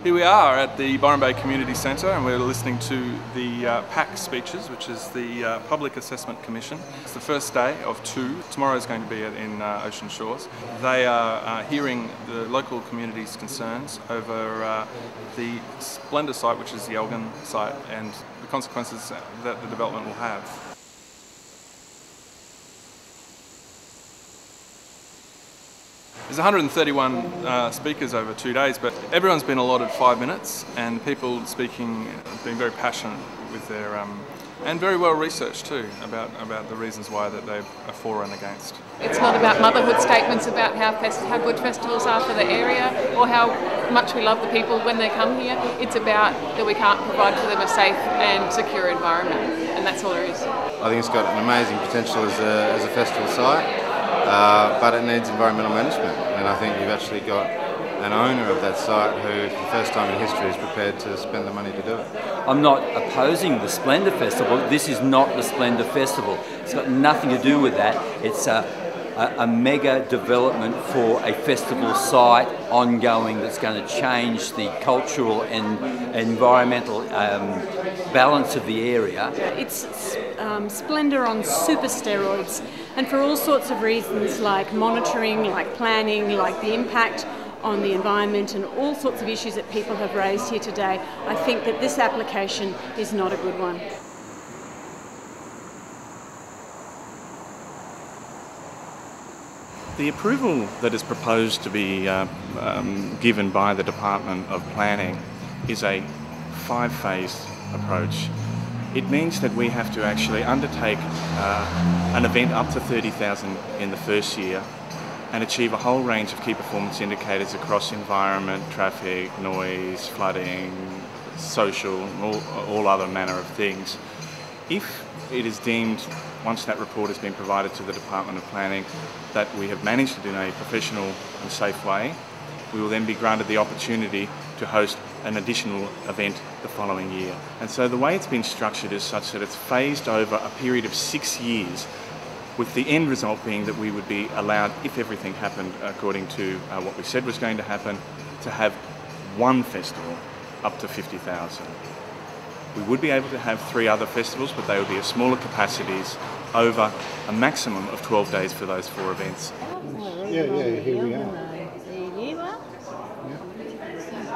Here we are at the Byron Community Centre and we're listening to the PAC speeches, which is the Public Assessment Commission. It's the first day of two. Tomorrow is going to be in Ocean Shores. They are hearing the local community's concerns over the Splendour site, which is the Yelgun site, and the consequences that the development will have. There's 131 speakers over 2 days, but everyone's been allotted 5 minutes, and people speaking have been very passionate with their and very well researched too about the reasons why that they are for and against. It's not about motherhood statements about how good festivals are for the area or how much we love the people when they come here. It's about that we can't provide for them a safe and secure environment, and that's all there is. I think it's got an amazing potential as a festival site. But it needs environmental management, and I think you've actually got an owner of that site who, for the first time in history, is prepared to spend the money to do it. I'm not opposing the Splendour Festival. This is not the Splendour Festival. It's got nothing to do with that. It's a mega development for a festival site ongoing that's going to change the cultural and environmental balance of the area. It's Splendour on super steroids, and for all sorts of reasons like monitoring, like planning, like the impact on the environment and all sorts of issues that people have raised here today. I think that this application is not a good one. The approval that is proposed to be given by the Department of Planning is a 5-phase approach. It means that we have to actually undertake an event up to 30,000 in the first year and achieve a whole range of key performance indicators across environment, traffic, noise, flooding, social, all other manner of things. If it is deemed, once that report has been provided to the Department of Planning, that we have managed it in a professional and safe way, we will then be granted the opportunity to host an additional event the following year. And so the way it's been structured is such that it's phased over a period of 6 years, with the end result being that we would be allowed, if everything happened according to what we said was going to happen, to have one festival up to 50,000. We would be able to have 3 other festivals, but they would be at smaller capacities over a maximum of 12 days for those 4 events. Yeah, here we are.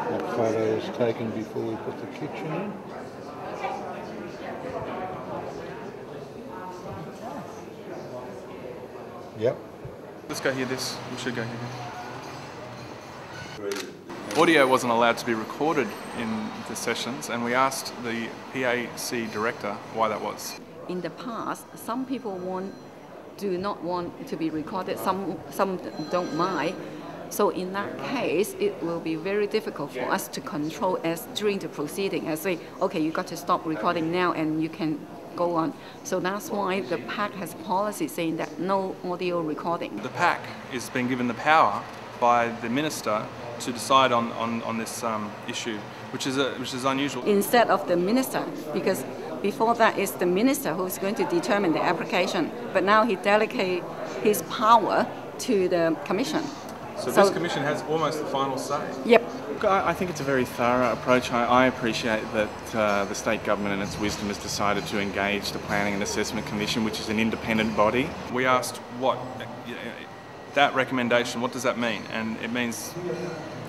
That photo was taken before we put the kitchen in. Yep. Let's go hear this. We should go hear this. Audio wasn't allowed to be recorded in the sessions, and we asked the PAC director why that was. In the past, some people do not want to be recorded, some don't mind. So in that case, it will be very difficult for us to control as during the proceeding and say, okay, you got to stop recording now and you can go on. So that's why the PAC has a policy saying that no audio recording. The PAC is being given the power by the minister to decide on this issue, which is unusual. Instead of the minister, because before that is the minister who's going to determine the application, but now he delegates his power to the commission. So this commission has almost the final say? Yep. I think it's a very thorough approach. I appreciate that the state government in its wisdom has decided to engage the Planning and Assessment Commission, which is an independent body. We asked what that recommendation, what does that mean? And it means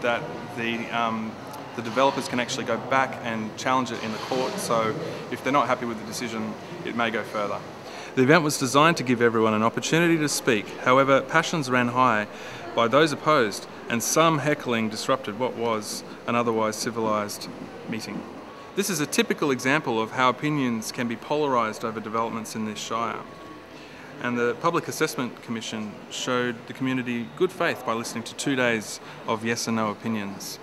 that the developers can actually go back and challenge it in the court, so if they're not happy with the decision, it may go further. The event was designed to give everyone an opportunity to speak. However, passions ran high by those opposed, and some heckling disrupted what was an otherwise civilised meeting. This is a typical example of how opinions can be polarised over developments in this shire. And the Public Assessment Commission showed the community good faith by listening to 2 days of yes and no opinions.